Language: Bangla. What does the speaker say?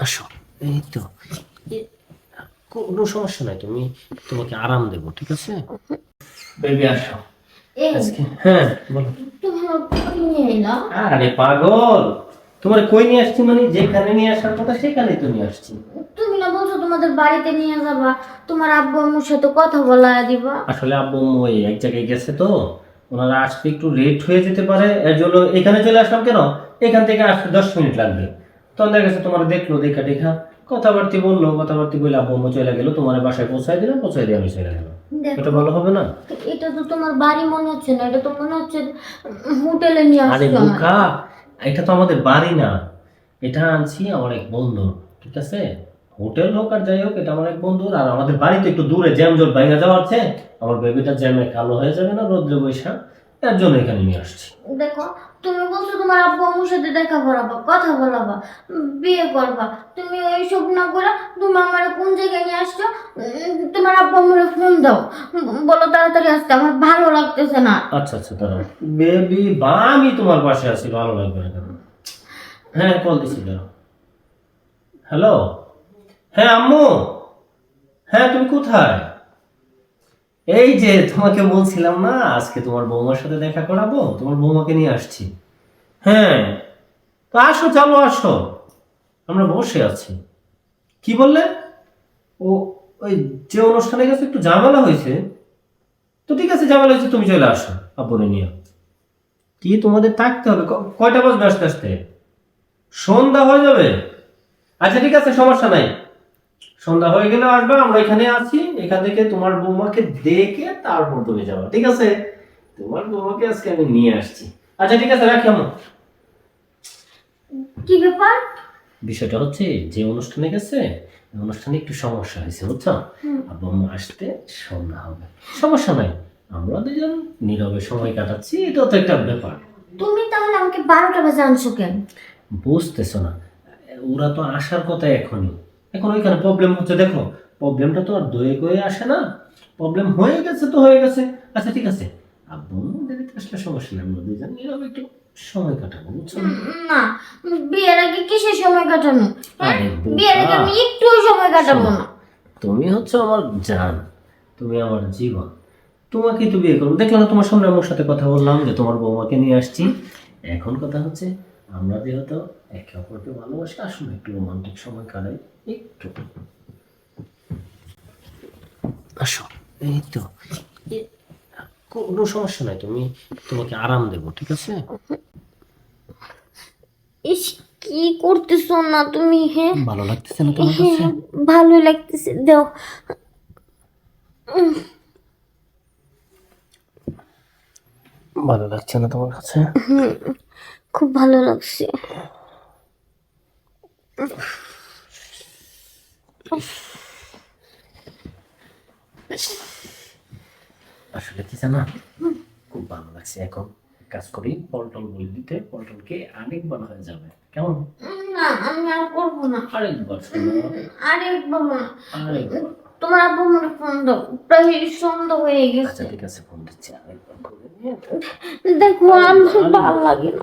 আসো। এই তো কোনো সমস্যা নাই, তোমাকে আরাম দেবো, ঠিক আছে? বেবি আসো আজকে। হ্যাঁ বলো। আরে পাগল, তোমার কই নিয়ে আসছি মানে যেখানে নিয়ে আসার কথা সেখানেই তো নিয়ে আসছি। তুমি না বলছো তোমাদের বাড়িতে নিয়ে যাবা, তোমার আব্বু আম্মুর সাথে কথা বলা দিবা। আসলে আব্বু আম্মু ওই এক জায়গায় গেছে তো, ওনারা আসতে একটু লেট হয়ে যেতে পারে, এর জন্য এখানে চলে আসলাম। কেন, এখান থেকে আসতে 10 মিনিট লাগবে। তখন দেখা গেছে তোমার দেখলো, দেখা দেখা কথাবার্তি বললো, কথাবার্তি বলে আব্বু আম্মু চলে গেলো, তোমার বাসায় পৌঁছায় দিলাম, পৌঁছায় দিয়ে আমি চলে গেলাম। এটা ভালো হবে না? এটা তো তোমার বাড়ি মনে হচ্ছে না, এটা তো মনে হচ্ছে হোটেলে নিয়ে আরে আসছো। বোকা, এটা তো আমাদের বাড়ি না, এটা আনছি আমার এক বন্ধু, ঠিক আছে? হোটেল হোক আর যাই হোক, এটা আমার এক বন্ধুর। আর আমাদের বাড়িতে একটু দূরে, জ্যাম জট ভাঙা যাওয়ার চেয়ে আমার বেবিটা জ্যামে কালো হয়ে যাবে না রোদ্রে বৈশা, এর জন্য এখানে নিয়ে আসছি। দেখো, তুমি বলছো তোমার আব্বু আম্মুর সাথে দেখা করাবা, কথা বলাবা, বিয়ে করবা। তুমি ওইসব না করে তুমি আমার কোন জায়গায় নিয়ে আসছো? তোমার আব্বু আম্মুর ফোন দাও, বলো তাড়াতাড়ি আসতে, আমার ভালো লাগতেছে না। আচ্ছা আচ্ছা, দাঁড়াও বেবি, বা আমি তোমার পাশে আছি, ভালো লাগবে না কেন? হ্যাঁ কল দিছি, দাঁড়াও। হ্যালো, হ্যাঁ আম্মু, হ্যাঁ তুমি কোথায়? এই যে তোমাকে বলছিলাম না আজকে তোমার বৌমার সাথে দেখা করাবো, তোমার বৌমাকে নিয়ে আসছি। হ্যাঁ, তো আসো, চলো আসো, আমরা বসে আছি। কি বললে? ও, ওই যে অনুষ্ঠানে গেছে একটু ঝামেলা হয়েছে। তো ঠিক আছে, ঝামেলা হয়েছে, তুমি চলে আসো আব্বুরে নিয়ে। কি তোমাদের থাকতে হবে? কয়টা বাজবে আসতে আসতে? সন্ধ্যা হয়ে যাবে। আচ্ছা ঠিক আছে, সমস্যা নাই, সন্ধ্যা হয়ে গেলে আসবে, আমরা এখানে আছি। এখান থেকে তোমার বৌমাকে দেখে তারপর তুমি যাবে, ঠিক আছে? তোমার বৌমাকে আজকে আমি নিয়ে আসছি। আচ্ছা ঠিক আছে, রাখি আম্মু। কি ব্যাপার? বিষয়টা হচ্ছে, যে অনুষ্ঠানে গেছে, এই অনুষ্ঠানে একটু সমস্যা হয়েছে, বুঝছো? আব্বু আম্মু আসতে সন্ধ্যা হবে। সমস্যা নাই, আমরা দুজন নীরবে সময় কাটাচ্ছি, এটা তো একটা ব্যাপার। তুমি তাহলে আমাকে 12টা বাজে আনছো কেন? বুঝতেছো না, ওরা তো আসার কথা এখনই। এখন ওইখানে প্রবলেম হচ্ছে, দেখো প্রবলেমটা তো আর দয়ে গয়ে আসে না, প্রবলেম হয়ে গেছে তো হয়ে গেছে। আচ্ছা ঠিক আছে, আব্বু আম্মু দেরিতে আসলে সমস্যা নেই, আমরা দুজন নীরবে একটু সময় কাটাবো, বুঝছো? না, বিয়ের আগে কিসের সময় কাটানো? হ্যাঁ? আরে বিয়ের আগে বোকা, আমি একটু সময় কাটাবো না। তুমি হচ্ছে আমার জান, তুমি আমার জীবন, তোমাকেই তো বিয়ে করবো। দেখলাম না তোমার সামনে আমার সাথে কথা বললাম যে তোমার বৌমাকে নিয়ে আসছি। এখন কথা হচ্ছে, আমরা যেহেতু একে অপরকে ভালোবাসি, আসলে একটু রোমান্টিক সময় কাটাই, একটু। আসো। এই তো কোনো সমস্যা নাই, তোমাকে আরাম দেবো, ঠিক আছে? ইস, কি করতেছো না তুমি? হ্যাঁ, ভালো লাগতেছে না তোমার কাছে? হ্যাঁ, ভালো লাগতেছে, দাও। ভালো লাগছে না তোমার কাছে? খুব ভালো লাগছে। আসলে কি জানো, খুব ভালো লাগছে। এখন এক কাজ করি, পল্টন বলে দিতে, পল্টনকে আরেকবার হয়ে যাবে, কেমন? না, আমি আর করবো না। আরেকবার শোনো, আরেকবার না। আরেকবার। তোমার আব্বু মনে ফোন দাও, প্রায় সন্ধ্যা হয়ে আচ্ছা গেছে। ঠিক আছে, ফোন দিচ্ছি, আরেকবার করে নিয়ে। দেখো, আমার ভালো লাগে না।